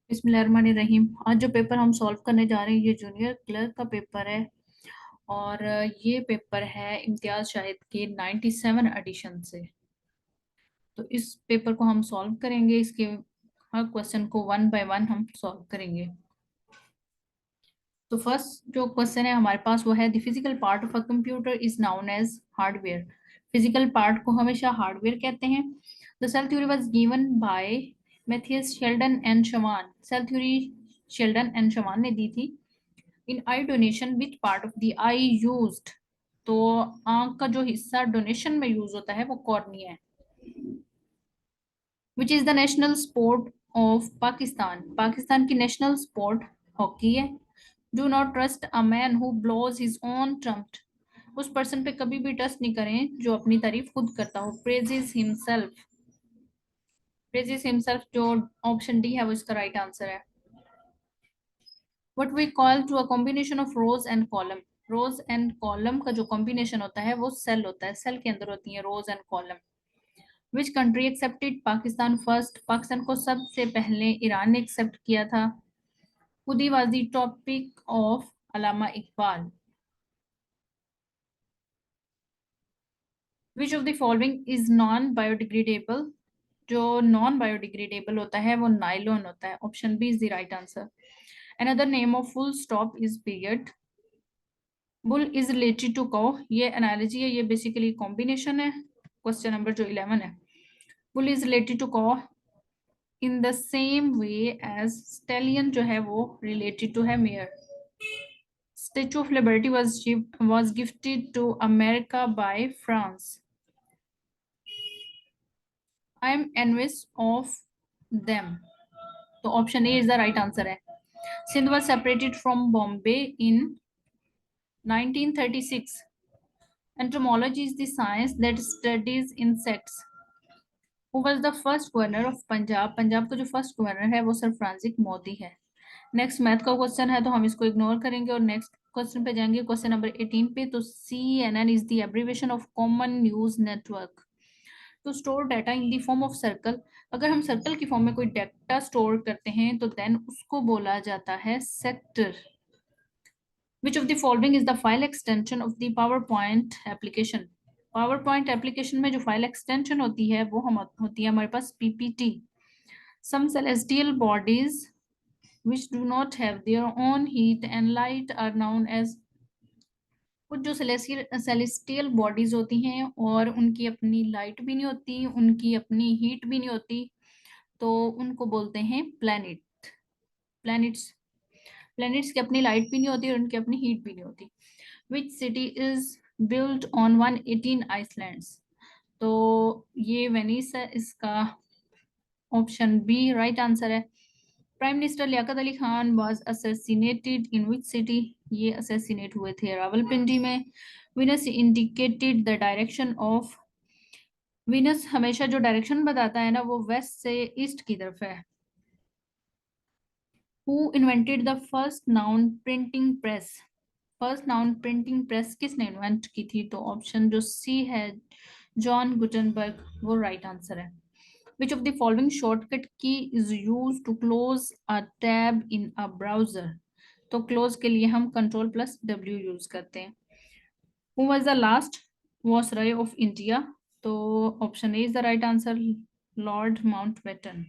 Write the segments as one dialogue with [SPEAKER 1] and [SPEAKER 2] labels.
[SPEAKER 1] बिस्मिल्लाहिर्रहमानिर्रहीम। आज जो पेपर हम सॉल्व करने जा रहे हैं ये जूनियर क्लर्क का पेपर है और ये पेपर है इम्तियाज शाहिद के 97 एडिशन से। तो इस पेपर को हम सॉल्व करेंगे, इसके हर क्वेश्चन को वन बाय वन हम सॉल्व करेंगे। तो फर्स्ट जो क्वेश्चन है हमारे पास वो है the physical part of a computer is known as hardware. Physical part को हमेशा हार्डवेयर कहते हैं। The cell theory was given by Matthias Schleiden and Schwann. Cell theory Schleiden and Schwann ने दी थी। In eye donation which part of the eye used. तो आंख का जो हिस्सा डोनेशन में यूज होता है वो कॉर्निया है। Which is the national sport of Pakistan. Pakistan की नेशनल स्पोर्ट हॉकी है। Do not trust a man who blows his own trump. उस पर्सन पे कभी भी ट्रस्ट नहीं करें जो अपनी तारीफ खुद करता हो। Praises himself. प्रेजेस हिमसेल्फ जो ऑप्शन डी है वो इसका राइट आंसर है। What we call to a combination of rows and column. Rows and column का जो कॉम्बिनेशन होता है वो सेल होता है। सेल के अंदर होती है rows and column. Which country accepted Pakistan first. Pakistan को सबसे पहले ईरान ने एक्सेप्ट किया था। Khudi was the topic of Allama Iqbal. Which of the following is non biodegradable. जो नॉन बायोडिग्रेडेबल होता है वो नाइलॉन होता है। Option B is the right answer. Another name of full stop is period. Bull is related to cow. ये analogy है, ये basically combination है। क्वेश्चन नंबर जो 11 है। Bull is related to cow in the same way as stallion जो है वो related to है mare. Statue of liberty was gifted to America by France. I am envious of them. तो option A is the right answer है। Sindh was separated from Bombay in 1936. Entomology is the science that studies insects. Who was the first governor of Punjab. Punjab का जो first governor है वो sir Francis Modi है। Next math का question है तो हम इसको इग्नोर करेंगे और नेक्स्ट क्वेश्चन पे जाएंगे। क्वेश्चन नंबर 18 पे। तो CNN is the abbreviation of common news network. To store data in the form of circle. अगर हम सर्कल की फॉर्म में कोई डाटा स्टोर करते हैं तो देन उसको बोला जाता है sector. Which of the following is the file extension of the PowerPoint application? PowerPoint application में जो फाइल एक्सटेंशन होती है वो हम होती है हमारे पास PPT. Some celestial bodies which do not have their own heat and light are known as. कुछ जो सेलेस्टियल बॉडीज होती हैं और उनकी अपनी लाइट भी नहीं होती, उनकी अपनी हीट भी नहीं होती, तो उनको बोलते हैं प्लैनेट। प्लैनेट्स। प्लैनेट्स की अपनी लाइट भी नहीं होती और उनकी अपनी हीट भी नहीं होती। Which city is built on 118 islands. तो ये वेनिस है, इसका ऑप्शन बी राइट आंसर है। Prime minister Liaquat Ali Khan was assassinated in which city. ये असैसिनेट हुए थे रावलपिंडी में। Venus indicated the direction of. Venus हमेशा जो डायरेक्शन बताता है ना वो वेस्ट से ईस्ट की तरफ है। Who invented the first noun printing press. First noun printing press किसने इन्वेंट की थी। तो ऑप्शन जो सी है जॉन गुटनबर्ग वो राइट आंसर है। Which of the following shortcut key is used to close a tab in a browser? तो close के लिए हम Ctrl plus W यूज करते हैं। Who was the last Viceroy of India? तो option A is the right answer, Lord Mountbatten.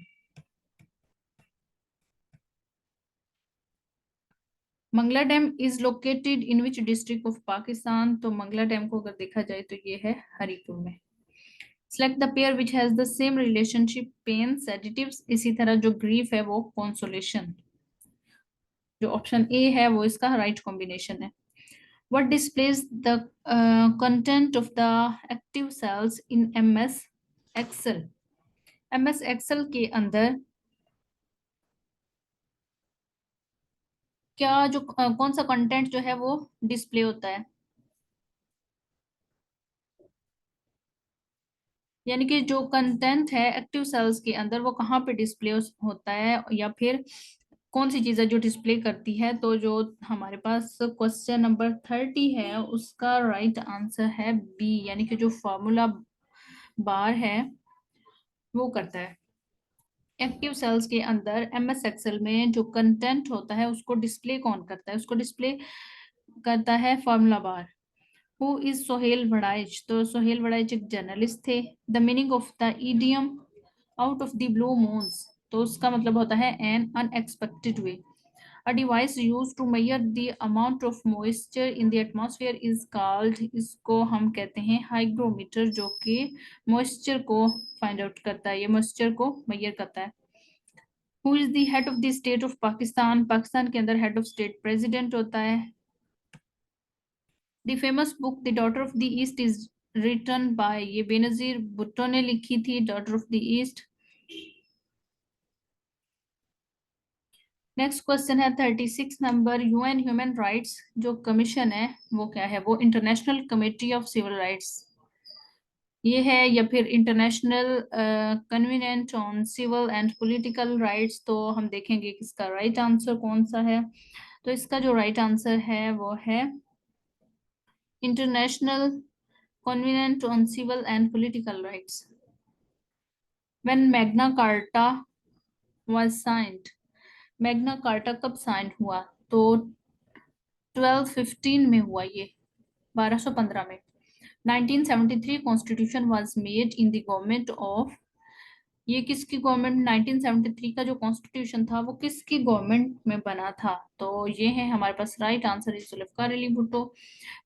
[SPEAKER 1] Mangla dam is located in which district of Pakistan. तो Mangla dam को अगर देखा जाए तो ये है हरिपुर में। Select the pair which has the same relationship pain sedatives। इसी तरह जो grief है वो consolation। जो ऑप्शन ए है वो इसका राइट कॉम्बिनेशन है। What displays the content of the active cells in MS Excel? MS Excel के अंदर क्या जो कौन सा कंटेंट जो है वो डिस्प्ले होता है। यानी कि जो कंटेंट है एक्टिव सेल्स के अंदर वो कहाँ पे डिस्प्ले होता है या फिर कौन सी चीज़ है जो डिस्प्ले करती है। तो जो हमारे पास क्वेश्चन नंबर 30 है उसका राइट आंसर है बी, यानी कि जो फॉर्मूला बार है वो करता है। एक्टिव सेल्स के अंदर एमएस एक्सेल में जो कंटेंट होता है उसको डिस्प्ले कौन करता है? उसको डिस्प्ले करता है formula bar. Who is Sohail Waraich? तो सोहेल वड़ाइच एक जर्नलिस्ट थे। The meaning of the idiom out of the blue moons, तो उसका मतलब होता है N unexpected way. A device used to measure the amount of moisture in the atmosphere is called, इसको हम कहते हैं हाइग्रोमीटर, जो कि मॉइस्चर को फाइंड आउट करता है, ये मॉइस्चर को मेजर करता है। Who is the head of the state of Pakistan? Pakistan के अंदर हेड ऑफ स्टेट प्रेसिडेंट होता है। The famous book The Daughter of the East is written by, ये बेनजीर भुट्टो ने लिखी थी, Daughter of the East। Next question है 36 नंबर, यूएन ह्यूमन राइट्स जो कमीशन है वो क्या है? वो international committee of civil rights ये है, या फिर international convent on civil and political rights. तो हम देखेंगे कि इसका राइट आंसर कौन सा है। तो इसका जो राइट आंसर है वो है international convent on civil and political rights. When Magna Carta was signed, Magna Carta कब साइन हुआ? तो 1215 में हुआ ये, 1215 में। 1973 constitution was made in the government of, ये किसकी गवर्नमेंट? 1973 का जो कॉन्स्टिट्यूशन था वो किसकी गवर्नमेंट में बना था? तो ये है हमारे पास right answer is Zulfikar Ali Bhutto.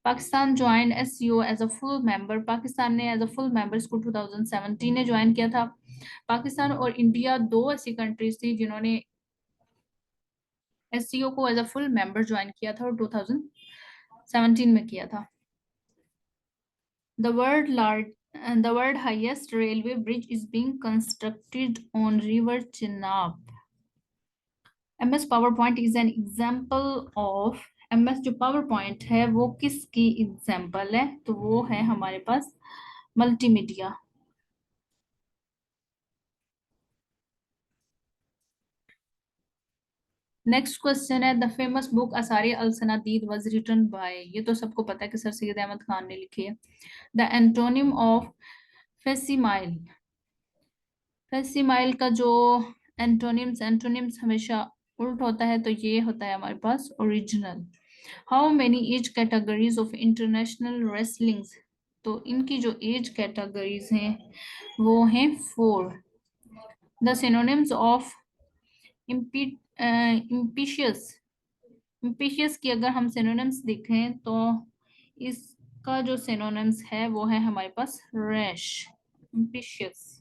[SPEAKER 1] Pakistan join SCO as a full member, Pakistan ने एज अ फुल मेंबर इसको 2017 में ज्वाइन किया था। पाकिस्तान और इंडिया दो ऐसी कंट्रीज थी जिन्होंने एससीओ को as a full member join किया था और 2017 में किया था। The world large and the world highest railway bridge is being constructed on River Chenab. MS PowerPoint is an example of, MS जो PowerPoint है वो किसकी एग्जाम्पल है? तो वो है हमारे पास मल्टीमीडिया। नेक्स्ट क्वेश्चन है the famous book Asar al Sanadid was written by, ये तो सबको पता है कि सर सैयद अहमद खान ने लिखी है। द एंटोनिम ऑफ फेसिमाइल, फेसिमाइल का जो एंटोनिम्स, एंटोनिम्स हमेशा उल्ट होता है, तो ये होता है हमारे पास original. How many age categories of international wrestlings, तो इनकी जो एज कैटेगरीज हैं वो हैं 4। The synonyms of impetuous, impetuous की अगर हम सिनोनिम्स देखें तो इसका जो सिनोनिम्स है वो है हमारे पास rash, impetuous.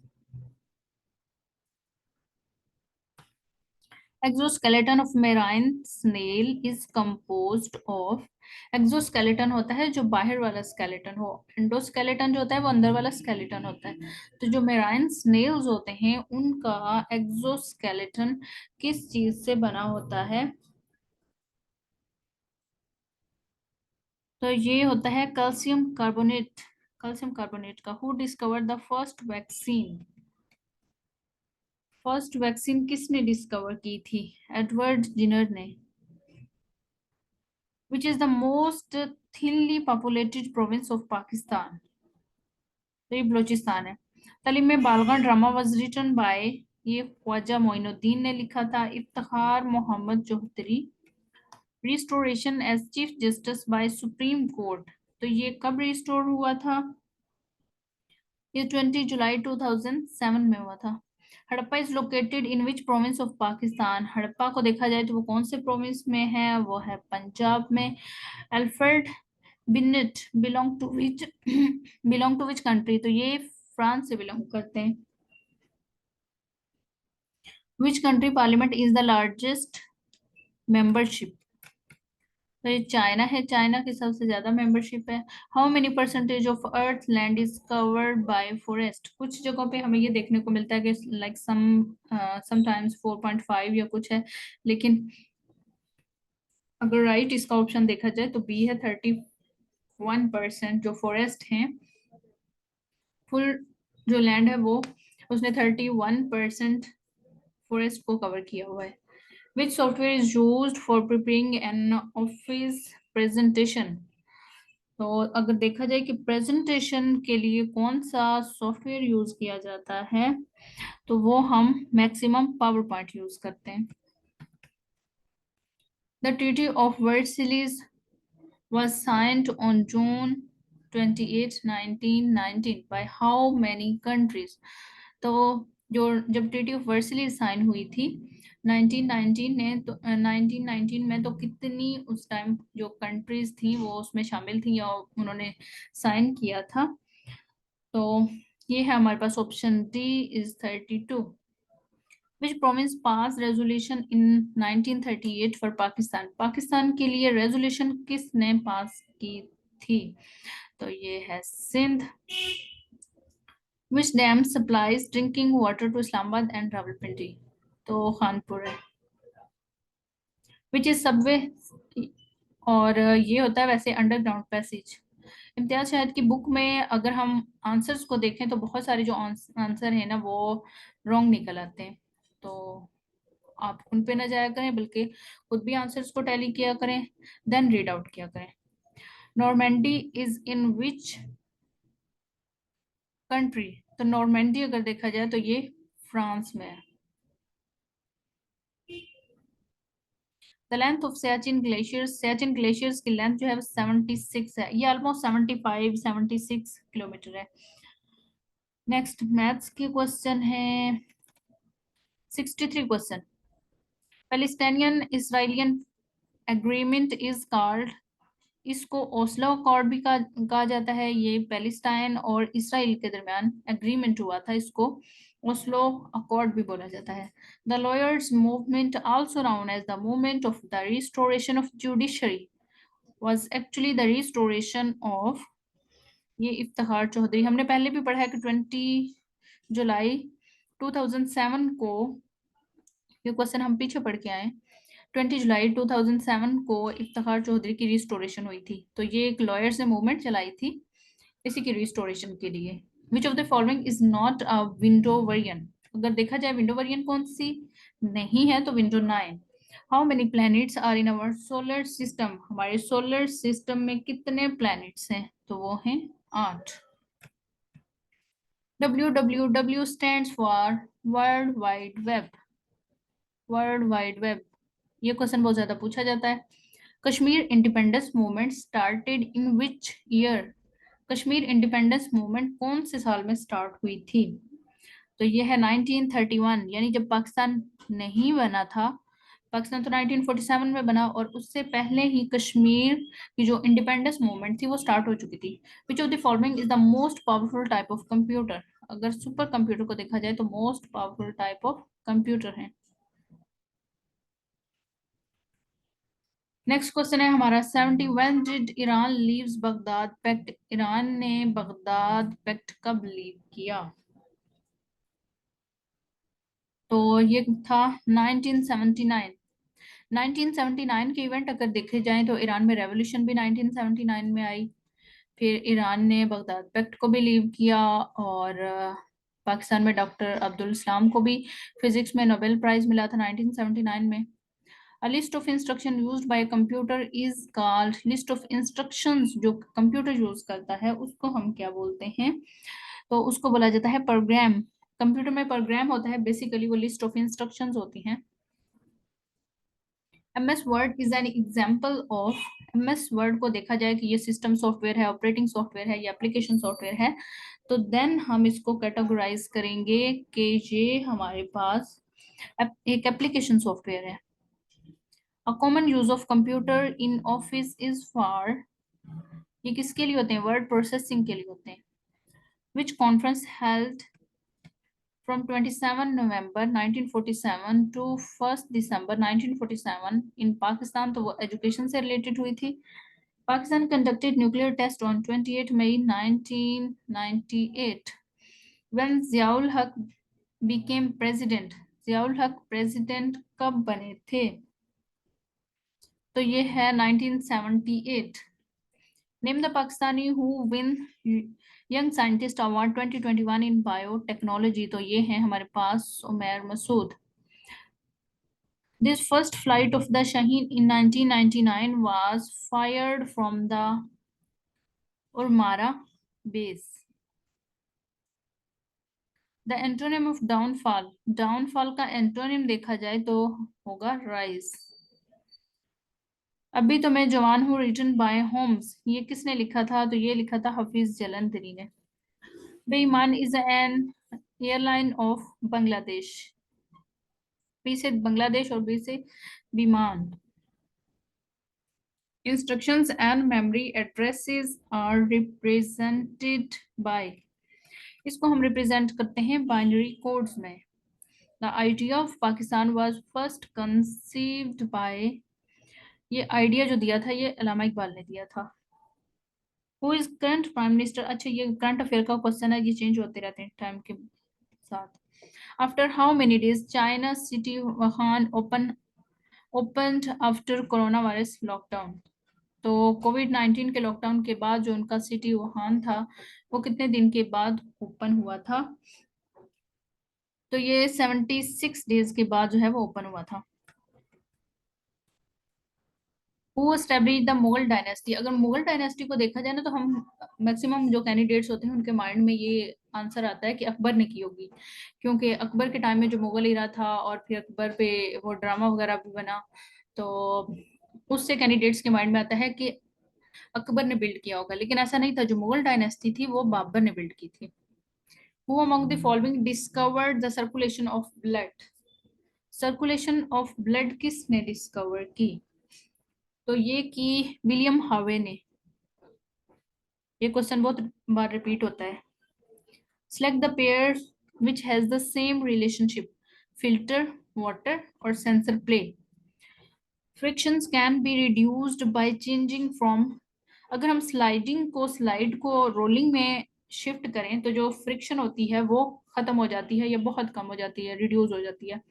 [SPEAKER 1] Exoskeleton of marine snail is composed of, exoskeleton होता है जो बाहर वाला स्केलेटन हो, एंडोस्केलेटन जो होता है वो अंदर वाला स्केलेटन होता है। तो जो मेराइन स्नेल्स होते हैं उनका एक्सोस्केलेटन किस चीज से बना होता है? तो ये होता है कैल्शियम कार्बोनेट, कैल्शियम कार्बोनेट का। Who discovered the first vaccine, first vaccine किसने डिस्कवर की थी? एडवर्ड जिनर ने। Which is the most thinly populated province of Pakistan? तो ये बलोचिस्तान है। तलीम में Balighan drama was written by, ये ख्वाजा मोइनुद्दीन ने लिखा था। Iftikhar Mohammad Chaudhry, restoration as chief justice by supreme court, तो ये कब रिस्टोर हुआ था? ये 20 जुलाई 2007 में हुआ था। Harappa is located in which province of Pakistan, Harappa को देखा जाए तो वो कौन से प्रोविंस में है? वो है पंजाब में। Alfred Binet belong to which, belong to which country, तो ये फ्रांस से बिलोंग करते हैं। Which country parliament is the largest membership, तो ये चाइना है, चाइना की सबसे ज्यादा मेंबरशिप है। How many percentage of earth land is covered by forest, कुछ जगहों पे हमें ये देखने को मिलता है कि लाइक समटाइम्स 4.5 या कुछ है, लेकिन अगर राइट इसका ऑप्शन देखा जाए तो बी है, 31% जो फॉरेस्ट हैं, फुल जो लैंड है वो उसने 31% फॉरेस्ट को कवर किया हुआ है। विच software is used for preparing an office presentation, तो अगर देखा जाए कि प्रेजेंटेशन के लिए कौन सा सॉफ्टवेयर यूज किया जाता है, तो वो हम मैक्सिमम पावर पॉइंट यूज करते हैं। The treaty of Versailles was signed on June 28, 1919 by how many countries? तो जो जब ट्रीटी ऑफ वर्साइल्स साइन हुई थी 1919 ने, तो 1919 में तो कितनी उस टाइम जो कंट्रीज थी वो उसमें शामिल थी या उन्होंने साइन किया था? तो ये है हमारे पास option D is 32। Which province passed resolution in 1938 for Pakistan? Pakistan के लिए रेजोल्यूशन किसने पास की थी? तो ये है Sindh. Which dam supplies drinking water to Islamabad and Rawalpindi? तो खानपुर है। Which is subway? और ये होता है वैसे अंडरग्राउंड पैसेज। इम्तियाज शाहिद की बुक में अगर हम आंसर्स को देखें तो बहुत सारे जो आंसर है ना वो रॉन्ग निकल आते हैं, तो आप उन पे ना जाया करें बल्कि खुद भी आंसर्स को टैली किया करें, देन रीड आउट किया करें। Normandy is in which country? तो नॉर्मेंडी अगर देखा जाए तो ये फ्रांस में है। The length of Siachen glaciers की लेंथ जो है 76 है, ये ऑलमोस्ट 75 76 किलोमीटर है। नेक्स्ट मैथ्स के क्वेश्चन है 63 question. Palestinian इसराइलियन agreement is called, इसको ओस्लो अकॉर्ड भी कहा जाता है। ये पैलेस्टाइन और इसराइल के दरमियान एग्रीमेंट हुआ था, इसको ओस्लो अकॉर्ड भी बोला जाता है। The lawyers movement also known as the movement of the restoration of judiciary was actually the restoration of, ये इफ्तिखार चौधरी, हमने पहले भी पढ़ा है कि 20 जुलाई 2007 को, ये क्वेश्चन हम पीछे पढ़ के आए, 20 जुलाई 2007 को इफ्तिखार चौधरी की रिस्टोरेशन हुई थी। तो ये एक लॉयर्स ने मूवमेंट चलाई थी इसी की रिस्टोरेशन के लिए। विच of the following is not a window variant? अगर देखा जाए विंडो वेरिएंट कौन सी नहीं है तो window 9। How many planets are in our solar system? हमारे सोलर सिस्टम में कितने प्लैनेट्स हैं? तो वो हैं 8। WWW stands for world wide web. World wide web, ये क्वेश्चन बहुत ज्यादा पूछा जाता है। Kashmir independence movement started in which year? Kashmir independence movement कौन से साल में स्टार्ट हुई थी? तो ये है 1931, यानी जब पाकिस्तान नहीं बना था। पाकिस्तान तो 1947 में बना और उससे पहले ही कश्मीर की जो इंडिपेंडेंस मूवमेंट थी वो स्टार्ट हो चुकी थी। Which of the following is the most powerful type of computer? अगर सुपर कंप्यूटर को देखा जाए तो most powerful type of computer है। नेक्स्ट क्वेश्चन है हमारा 70 when did Iran leaves Baghdad pact? Iran ने बगदाद पैक्ट कब लीव किया? तो ये था 1979। 1979 के इवेंट अगर देखे जाएं तो ईरान में रेवोल्यूशन भी 1979 में आई, फिर ईरान ने बगदाद पैक्ट को भी लीव किया और पाकिस्तान में डॉक्टर अब्दुल सलाम को भी फिजिक्स में नोबेल प्राइज मिला था 1979 में। A list of instruction used by a computer is called, list of instructions जो कंप्यूटर यूज करता है उसको हम क्या बोलते हैं? तो उसको बोला जाता है प्रोग्राम। कंप्यूटर में प्रोग्राम होता है, बेसिकली वो लिस्ट ऑफ इंस्ट्रक्शंस होती हैं। MS word is an example of, MS word को देखा जाए कि ये सिस्टम सॉफ्टवेयर है, ऑपरेटिंग सॉफ्टवेयर है या एप्लीकेशन सॉफ्टवेयर है, तो देन हम इसको कैटेगराइज करेंगे कि ये हमारे पास एक एप्लीकेशन सॉफ्टवेयर है। A common use of computer in office is for, ये किसके लिए होते हैं? वर्ड प्रोसेसिंग के लिए होते हैं। Which conference held from 27 November 1947 to 1st December 1947 in Pakistan? तो वो एजुकेशन से रिलेटेड हुई थी। Pakistan conducted nuclear test on 28 May 1998 when Ziaul Haq became president। Ziaul हक प्रेसिडेंट कब बने थे? तो ये है 1978। Name the Pakistani who win young scientist award 2021 in biotechnology. तो ये है हमारे पास Umair Masood. This first flight of the Shaheen in 1999 was fired from the Ormara base. The antonym of downfall, downfall का एंटोनिम देखा जाए तो होगा राइज। अभी तो मैं जवान हूँ रिटन बाय होम्स, ये किसने लिखा था? तो ये लिखा था हफीज जलंधरी ने। Biman is an airline of Bangladesh. B से बांग्लादेश और बी से Biman. Instructions and memory addresses are represented by, इसको हम रिप्रेजेंट करते हैं बाइनरी कोड्स में। The idea of Pakistan was first conceived by, ये आइडिया जो दिया था ये अल्लामा इकबाल ने दिया था। Who is current prime minister, अच्छा ये करंट अफेयर का क्वेश्चन है, ये चेंज होते रहते हैं टाइम के साथ। After how many days China city Wuhan opened after corona virus lockdown, तो कोविड-19 के लॉकडाउन के बाद जो उनका सिटी वुहान था वो कितने दिन के बाद ओपन हुआ था? तो ये 76 डेज के बाद जो है वो ओपन हुआ था। Who establish the Mughal dynasty, अगर मुगल डायनेस्टी को देखा जाए ना तो हम मैक्सिमम जो कैंडिडेट्स होते हैं उनके माइंड में ये आंसर आता है कि अकबर ने की होगी, क्योंकि अकबर के टाइम में जो मुगल इरा था और फिर अकबर पे वो ड्रामा वगैरह भी बना, तो उससे कैंडिडेट्स के माइंड में आता है कि अकबर ने बिल्ड किया होगा, लेकिन ऐसा नहीं था। जो मुगल डायनेस्टी थी वो बाबर ने बिल्ड की थी। Who among the following discovered the circulation of blood, circulation of blood किसने डिस्कवर की? तो ये की विलियम हार्वे ने। ये क्वेश्चन बहुत बार रिपीट होता है। Select the pair which has the same relationship, filter, water और censor play. Frictions can be reduced by changing from, अगर हम स्लाइड को रोलिंग में शिफ्ट करें तो जो फ्रिक्शन होती है वो खत्म हो जाती है या बहुत कम हो जाती है, रिड्यूस हो जाती है।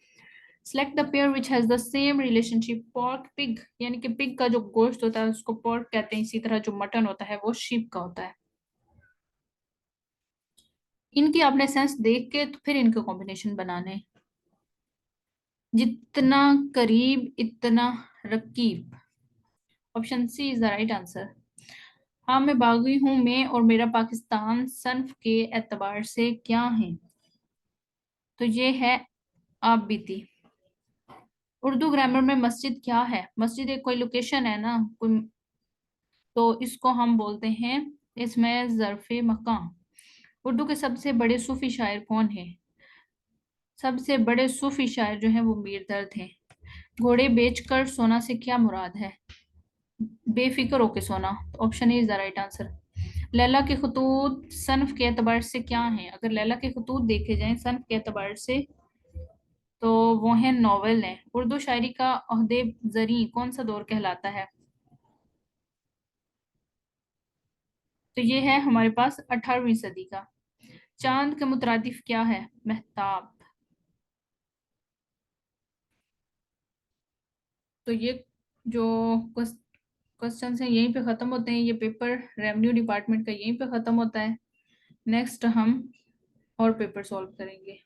[SPEAKER 1] Select the pair which has the same relationship, pork pig, यानी कि पिग का जो गोश्त होता है उसको पोर्क कहते हैं, इसी तरह जो मटन होता है वो शीप का होता है। इनकी आपने सेंस देख के तो फिर इनके कॉम्बिनेशन बनाने। जितना करीब इतना रकीब, option C is the right answer. हाँ मैं बागी हूँ, मैं और मेरा पाकिस्तान सन्फ के एतबार से क्या है? तो ये है आप बीती। उर्दू ग्रामर में मस्जिद क्या है? मस्जिद एक कोई लोकेशन है ना कोई, तो इसको हम बोलते हैं इसमें ज़र्फ़े मकाम। उर्दू के सबसे बड़े सूफी शायर कौन है? सबसे बड़े सूफी शायर जो हैं वो मीर दर्द हैं। घोड़े बेचकर सोना से क्या मुराद है? बेफिक्र होके सोना। Option A is the right answer. Laila के खतूत सन्फ के एतबार से क्या हैं? अगर लैला के खतूत देखे जाएं सन्फ के एतबार से तो वो हैं नॉवेल हैं। उर्दू शायरी का अहदे ज़री कौन सा दौर कहलाता है? तो ये है हमारे पास 18वीं सदी का। चांद के मुतरादिफ क्या है? महताब। तो ये जो क्वेश्चंस हैं यहीं पे ख़त्म होते हैं, ये पेपर रेवेन्यू डिपार्टमेंट का यहीं पे ख़त्म होता है। नेक्स्ट हम और पेपर सॉल्व करेंगे।